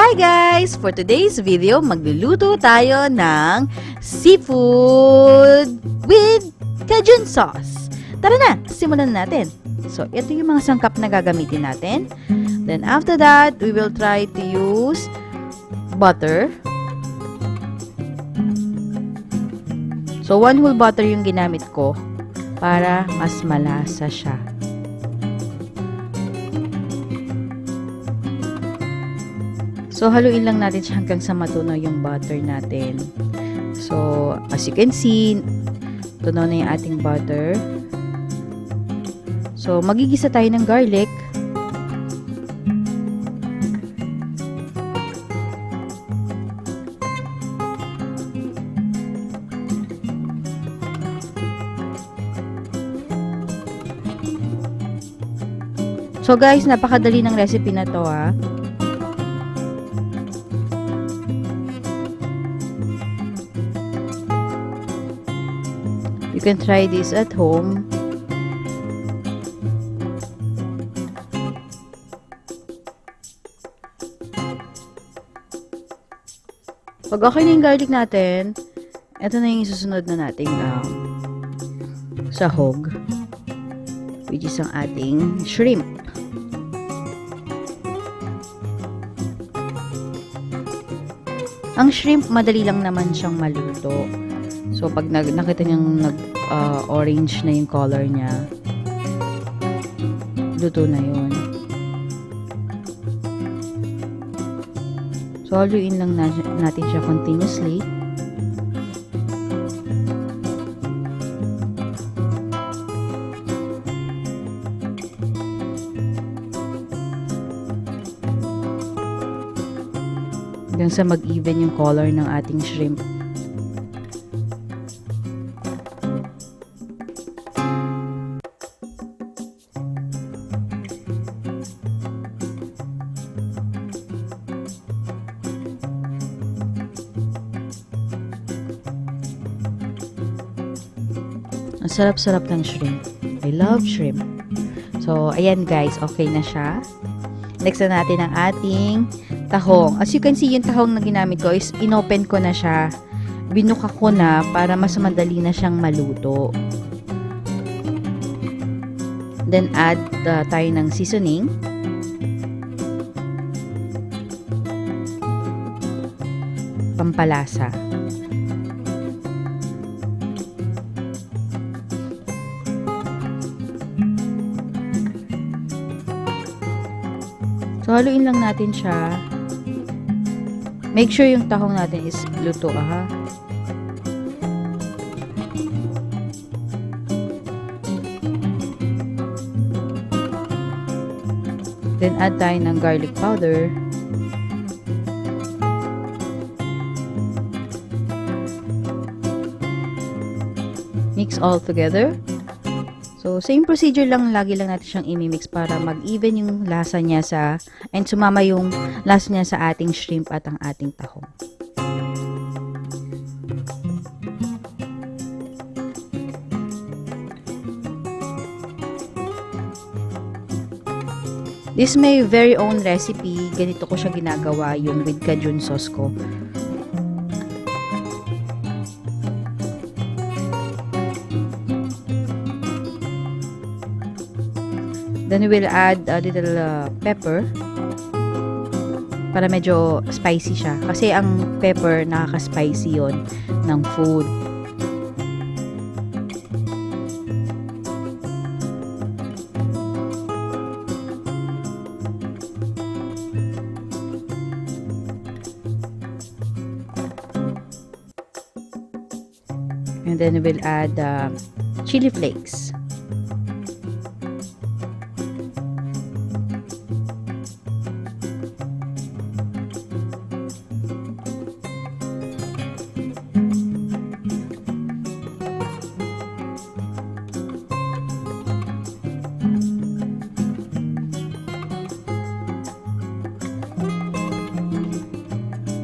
Hi guys! For today's video, magluluto tayo ng seafood with Cajun sauce. Tara na! Simulan natin. So, ito yung mga sangkap na gagamitin natin. Then after that, we will try to use butter. So, 1 whole butter yung ginamit ko para mas malasa siya. So, haluin lang natin siya hanggang sa matunaw yung butter natin. So, as you can see, tunaw na yung ating butter. So, magigisa tayo ng garlic. So, guys, napakadali ng recipe na to, ha. You can try this at home. Pag okay na yung garlic natin, ito na yung susunod na nating sahog, which is ang ating shrimp. Ang shrimp, madali lang naman siyang maluto. So, pag nakita niyang orange na yung color niya, luto na yun. So, haluin lang natin siya continuously. Hanggang sa mag-even yung color ng ating shrimp. Ang sarap-sarap ng shrimp. I love shrimp. So, ayan guys, okay na siya. Next na natin ang ating tahong. As you can see, yung tahong na ginamit ko is inopen ko na siya. Binuka ko na para mas madali na siyang maluto. Then, add tayo ng seasoning. Pampalasa. So, haluin lang natin siya. Make sure yung tahong natin is luto, ha. Then, add tayo ng garlic powder. Mix all together. So, same procedure lang, lagi lang natin siyang imimix para mag-even yung lasa niya and sumama yung lasa niya sa ating shrimp at ang ating tahong. This is my very own recipe. Ganito ko siya ginagawa, yung with Cajun sauce ko. Then, we will add a little pepper para medyo spicy siya. Kasi ang pepper, nakaka-spicy yon ng food. And then, we will add chili flakes.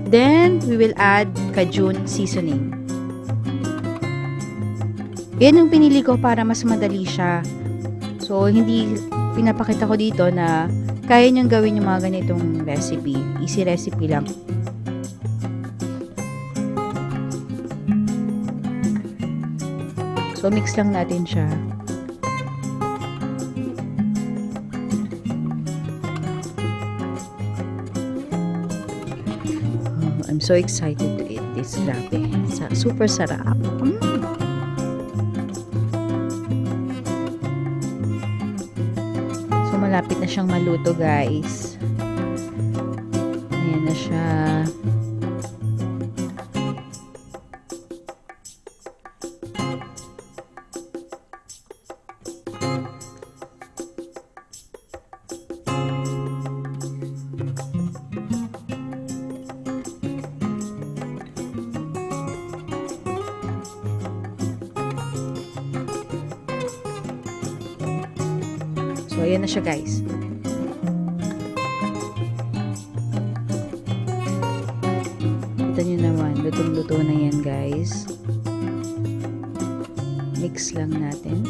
Then, we will add Cajun seasoning. Yan yung pinili ko para mas madali siya. So, hindi pinapakita ko dito na kaya nyong gawin yung mga ganitong recipe. Easy recipe lang. So, mix lang natin siya. Oh, I'm so excited to eat this. Grabe. Super sarap. So, malapit na siyang maluto, guys. Ayan na siya. So, ayan na siya, guys. Kita nyo naman, lutong-luto na yan, guys. Mix lang natin.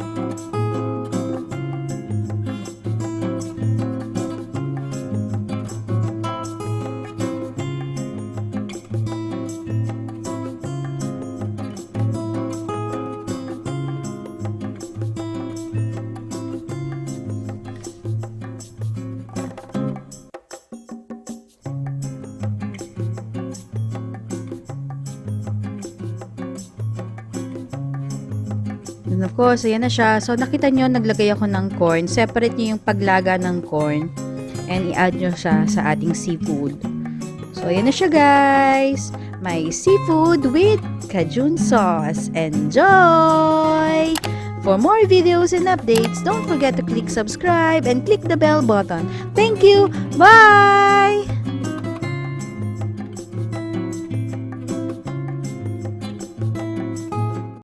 And of course, ayan na siya. So, nakita nyo, naglagay ako ng corn. Separate nyo yung paglaga ng corn. And i-add nyo siya sa ating seafood. So, ayan na siya, guys. My seafood with Cajun sauce. Enjoy! For more videos and updates, don't forget to click subscribe and click the bell button. Thank you! Bye!